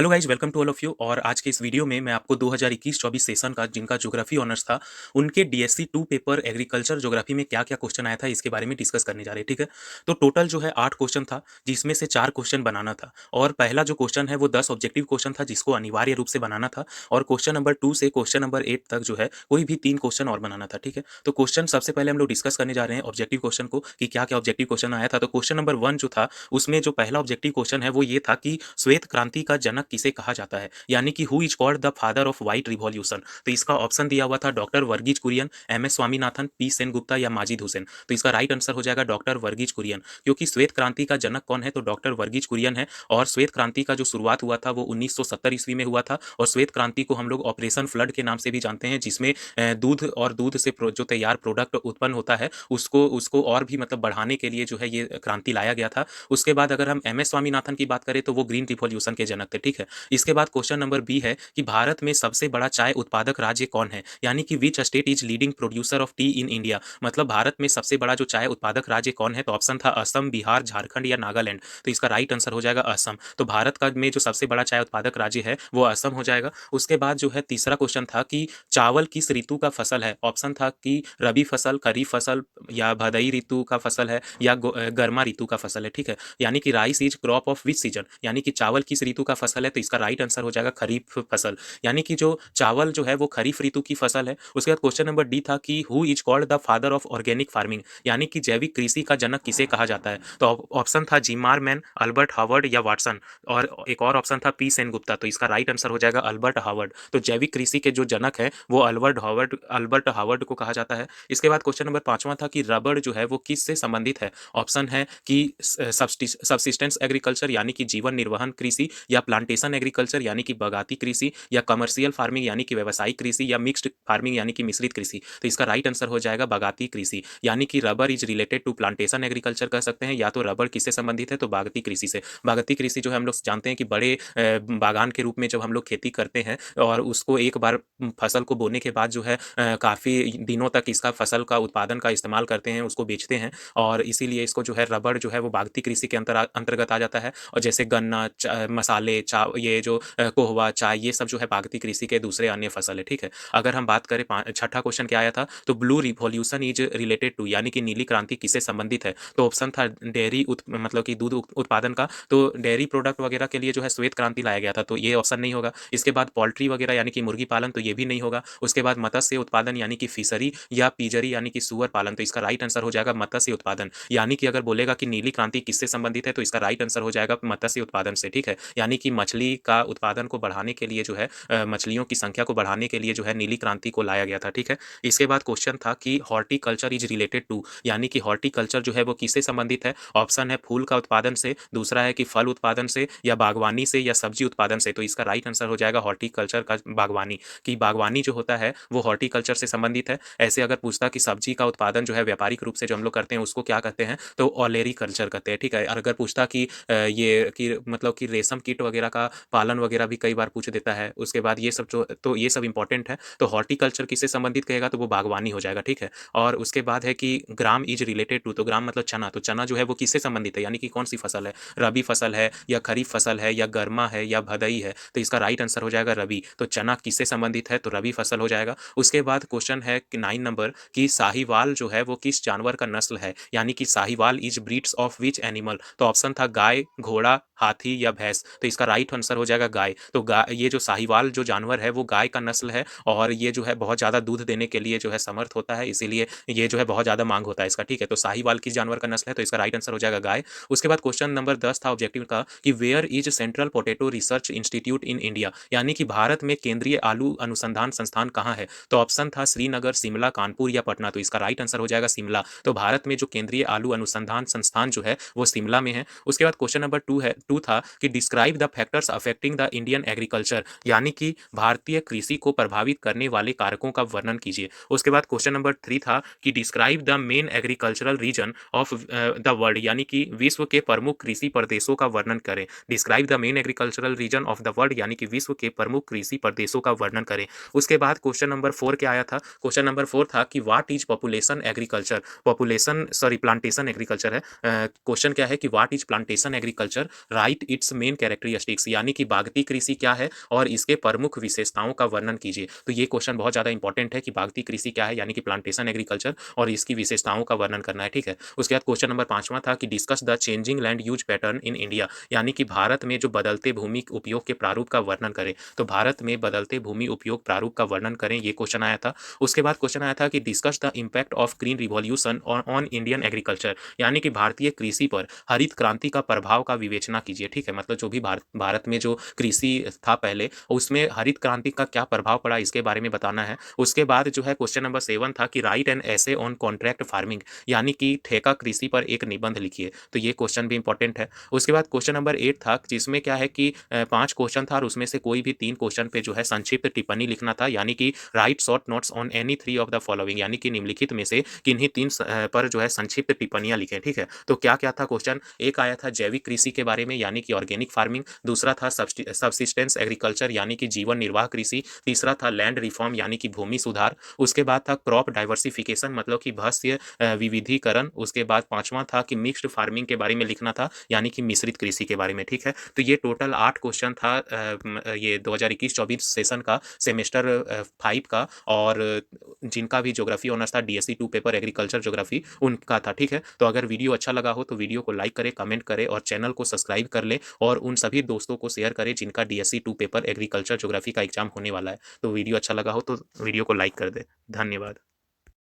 Hello guys, welcome to all of you. और आज के इस वीडियो में मैं आपको 2021-24 सेशन का जिनका ज्योग्राफी ऑनर्स था उनके डीएससी 2 पेपर एग्रीकल्चर ज्योग्राफी में क्या क्या क्वेश्चन आया था इसके बारे में डिस्कस करने जा रहे हैं। ठीक है, तो टोटल जो है 8 क्वेश्चन था जिसमें से 4 क्वेश्चन बनाना था। और पहला जो क्वेश्चन है वो 10 ऑब्जेक्टिव क्वेश्चन था जिसको अनिवार्य रूप से बनाना था। और क्वेश्चन नंबर 2 से क्वेश्चन नंबर 8 तक जो है कोई भी 3 क्वेश्चन और बनाना था। ठीक है, तो क्वेश्चन सबसे पहले हम लोग डिस्कस करने जा रहे हैं ऑब्जेक्टिव क्वेश्चन को कि क्या क्या ऑब्जेक्टिव क्वेश्चन आया था। तो क्वेश्चन नंबर 1 जो था उसमें जो पहला ऑब्जेक्टिव क्वेश्चन है वो ये था कि श्वेत क्रांति का जनक किसे कहा जाता है, यानी कि who is called the father of white revolution. तो इसका ऑप्शन दिया हुआ था doctor Verghese Kurien, M S Swaminathan, P Sen Gupta या माजिद हुसैन। तो इसका राइट आंसर हो जाएगा डॉक्टर वर्गीज कुरियन, क्योंकि श्वेत क्रांति का जनक कौन है तो डॉक्टर वर्गीज कुरियन है। और श्वेत क्रांति का जो शुरुआत हुआ था वो 1970 ईस्वी में हुआ था। और श्वेत क्रांति को हम लोग ऑपरेशन फ्लड के नाम से भी जानते हैं, जिसमें दूध और दूध से जो तैयार प्रोडक्ट उत्पन्न होता है उसको उसको और भी मतलब बढ़ाने के लिए जो है ये क्रांति लाया गया था। उसके बाद अगर हम एम एस स्वामीनाथन की बात करें तो वो ग्रीन रिवॉल्यूशन के जनक थे। ठीक है, इसके बाद क्वेश्चन नंबर बी है कि भारत में सबसे बड़ा चाय उत्पादक राज्य कौन है, यानी कि which state is leading producer of T in India. मतलब भारत में सबसे बड़ा जो चाय उत्पादक राज्य कौन है, तो ऑप्शन था असम, बिहार, झारखंड या नागालैंड। तो इसका राइट आंसर हो जाएगा असम। तो भारत का में जो सबसे बड़ा चाय उत्पादक राज्य है वो असम हो जाएगा। उसके बाद जो है तीसरा क्वेश्चन था कि चावल किस ऋतु का फसल है। ऑप्शन था कि रबी फसल, खरीफ फसल या भदई ऋतु का फसल है या गर्मा ऋतु का फसल है। ठीक है, यानी कि rice is crop of which season, यानी कि चावल किस ऋतु का फसल है, तो इसका राइट आंसर हो जाएगा खरीफ फसल। यानी कि जो चावल जो है वो खरीफ ऋतु की फसल है। उसके बाद क्वेश्चन नंबर डी था कि who is called the father of organic farming, यानी कि जैविक कृषि का जनक किसे कहा जाता है। तो ऑप्शन था जिमार मैन, अल्बर्ट हावर्ड या वाटसन। और एक और ऑप्शन था पी सेन गुप्ता। तो इसका राइट आंसर हो जाएगा अल्बर्ट हावर्ड। तो जैविक कृषि के जो जनक है वो अल्बर्ट हावर्ड को कहा जाता है। इसके बाद क्वेश्चन नंबर 5वां था कि रबड़ जो है वो किस से संबंधित है। ऑप्शन है कि सबसिस्टेंस एग्रीकल्चर यानी कि जीवन निर्वहन कृषि, या प्लांटेशन एग्रीकल्चर यानी कि बागाती कृषि, या कमर्शियल फार्मिंग यानी कि व्यावसायिक कृषि, या मिक्स्ड फार्मिंग यानी कि मिश्रित कृषि। तो इसका राइट आंसर हो जाएगा बागाती कृषि, यानी कि rubber is related to plantation agriculture कह सकते हैं, या तो रबर किससे संबंधित है तो बागाती कृषि से। बागाती कृषि जो है हम लोग जानते हैं कि बड़े बागान के रूप में जब हम लोग खेती करते हैं और उसको एक बार फसल को बोने के बाद जो है काफ़ी दिनों तक इसका फसल का उत्पादन का इस्तेमाल करते हैं, उसको बेचते हैं। और इसीलिए इसको जो है रबर जो है वो बागती कृषि के अंतर्गत आ जाता है। और जैसे गन्ना, मसाले, ये जो कोहवा, चाय, ये सब जो है बागती कृषि के दूसरे अन्य फसल है। ठीक है, अगर हम बात करें छठा क्वेश्चन क्या आया था, तो blue revolution is related to, यानी कि नीली क्रांति किससे संबंधित है। तो ऑप्शन था डेयरी मतलब कि दूध उत्पादन का। तो डेयरी प्रोडक्ट वगैरह के लिए जो है श्वेत क्रांति लाया गया था, तो ये ऑप्शन नहीं होगा। इसके बाद पोल्ट्री वगैरह यानी कि मुर्गी पालन, तो ये भी नहीं होगा। उसके बाद मत्स्य उत्पादन यानी कि फिशरी, या पीजरी यानी कि सुअर पालन। तो इसका राइट आंसर हो जाएगा मत्स्य उत्पादन। यानी कि अगर बोलेगा कि नीली क्रांति किससे संबंधित है तो इसका राइट आंसर हो जाएगा मत्स्य उत्पादन से। ठीक है, यानी कि मछली का उत्पादन को बढ़ाने के लिए जो है मछलियों की संख्या को बढ़ाने के लिए जो है नीली क्रांति को लाया गया था। ठीक है, इसके बाद क्वेश्चन था कि हॉर्टिकल्चर इज रिलेटेड टू, यानी कि हॉर्टिकल्चर जो है वो किससे संबंधित है। ऑप्शन है फूल का उत्पादन से, दूसरा है कि फल उत्पादन से, या बागवानी से, या सब्जी उत्पादन से। तो इसका राइट आंसर हो जाएगा हॉर्टिकल्चर का बागवानी, की बागवानी जो होता है वो हॉर्टिकल्चर से संबंधित है। ऐसे अगर पूछता कि सब्जी का उत्पादन जो है व्यापारिक रूप से जो हम लोग करते हैं उसको क्या कहते हैं, तो ऑलेरी कल्चर कहते हैं। ठीक है, और अगर पूछता कि ये कि मतलब कि रेशम कीट वगैरह का पालन वगैरह भी कई बार पूछ देता है। उसके बाद ये सब जो, तो ये सब इंपॉर्टेंट है। तो हॉर्टिकल्चर किससे संबंधित कहेगा तो वो बागवानी हो जाएगा। ठीक है, और उसके बाद है कि ग्राम इज रिलेटेड टू, तो ग्राम मतलब चना, तो चना जो है वो किससे संबंधित है, यानी कि कौन सी फसल है, रबी फसल है या खरीफ फसल है या गर्मा है या भदई है। तो इसका राइट आंसर हो जाएगा रबी। तो चना किससे संबंधित है तो रबी फसल हो जाएगा। उसके बाद क्वेश्चन है 9 नंबर कि साहिवाल जो है वो किस जानवर का नस्ल है, यानी कि Sahiwal is breeds of which animal. तो ऑप्शन था गाय, घोड़ा, हाथी या भैंस। तो इसका राइट आंसर हो जाएगा गाय। तो गाय, ये जो साहिवाल जो जानवर है वो गाय का नस्ल है, और ये जो है बहुत ज़्यादा दूध देने के लिए जो है समर्थ होता है, इसीलिए ये जो है बहुत ज़्यादा मांग होता है इसका। ठीक है, तो साहिवाल किस जानवर का नस्ल है तो इसका राइट आंसर हो जाएगा गाय। उसके बाद क्वेश्चन नंबर 10 था ऑब्जेक्टिव का कि where is central potato research institute in India, यानी कि भारत में केंद्रीय आलू अनुसंधान संस्थान कहाँ है। तो ऑप्शन था श्रीनगर, शिमला, कानपुर या पटना। तो इसका राइट आंसर हो जाएगा शिमला। तो भारत में जो केंद्रीय आलू अनुसंधान संस्थान जो है वो शिमला में है। उसके बाद क्वेश्चन नंबर 2 था कि describe the factors affecting the Indian agriculture, यानी कि भारतीय कृषि को प्रभावित करने वाले कारकों का वर्णन कीजिए। उसके बाद क्वेश्चन नंबर 3 था कि describe the main agricultural region of the world, यानी कि विश्व के प्रमुख कृषि प्रदेशों का वर्णन करें। Describe the main agricultural region of the world, यानी कि विश्व के प्रमुख कृषि प्रदेशों का वर्णन करें। उसके बाद क्वेश्चन नंबर 4 क्या आया था, क्वेश्चन नंबर 4 था कि what is population agriculture, plantation agriculture है। क्वेश्चन क्या है कि what is plantation agriculture, right it's main characteristics, कृषि यानी कि बागती कृषि क्या है और इसके प्रमुख विशेषताओं का वर्णन कीजिए। तो ये क्वेश्चन बहुत ज़्यादा इंपॉर्टेंट है कि बागती कृषि क्या है यानी कि प्लांटेशन एग्रीकल्चर और इसकी विशेषताओं का वर्णन करना है, ठीक है। उसके बाद क्वेश्चन नंबर 5वां था कि discuss the changing land use pattern in India यानी कि भारत में जो बदलते भूमि उपयोग के प्रारूप का वर्णन करें। तो भारत में बदलते भूमि उपयोग प्रारूप का वर्णन करें, ये क्वेश्चन आया था। उसके बाद क्वेश्चन आया था कि discuss the impact of green revolution on Indian agriculture यानी कि भारतीय कृषि पर हरित क्रांति का प्रभाव का विवेचना कीजिए, ठीक है। मतलब जो भी भारत में जो कृषि था पहले, उसमें हरित क्रांति का क्या प्रभाव पड़ा इसके बारे में बताना है। उसके बाद जो है क्वेश्चन नंबर 7 था कि राइट एन ऐसे ऑन कॉन्ट्रैक्ट फार्मिंग यानी कि ठेका कृषि पर एक निबंध लिखिए। तो ये क्वेश्चन भी इंपॉर्टेंट है। उसके बाद क्वेश्चन नंबर 8 था जिसमें क्या है कि 5 क्वेश्चन था और उसमें से कोई भी 3 क्वेश्चन पे जो है संक्षिप्त टिप्पणी लिखना था यानी कि right short notes on any 3 of the following यानी कि निम्नलिखित में से किन्हीं 3 पर जो है संक्षिप्त टिप्पणियां लिखें, ठीक है। तो क्या क्या था क्वेश्चन, एक आया था जैविक कृषि के बारे में यानी कि ऑर्गेनिक फार्मिंग, दूसरा था सब्सिस्टेंस एग्रीकल्चर यानी कि जीवन निर्वाह कृषि, तीसरा था लैंड रिफॉर्म यानी कि भूमि सुधार, उसके बाद था क्रॉप डाइवर्सिफिकेशन मतलब कि भक्ष्य विविधीकरण, उसके बाद 5वां था कि मिक्स्ड फार्मिंग के बारे में लिखना था यानी कि मिश्रित कृषि के बारे में, ठीक है। तो ये टोटल 8 क्वेश्चन था ये 2021-24 सेशन का सेमेस्टर 5 का और जिनका भी ज्योग्राफी ऑनर्स था डीएससी 2 पेपर एग्रीकल्चर ज्योग्राफी उनका था, ठीक है। तो अगर वीडियो अच्छा लगा हो तो वीडियो को लाइक करें, कमेंट करें और चैनल को सब्सक्राइब कर लें और उन सभी दोस्तों को शेयर करें जिनका डीएससी 2 पेपर एग्रीकल्चर ज्योग्राफी का एग्जाम होने वाला है। तो वीडियो अच्छा लगा हो तो वीडियो को लाइक कर दें। धन्यवाद।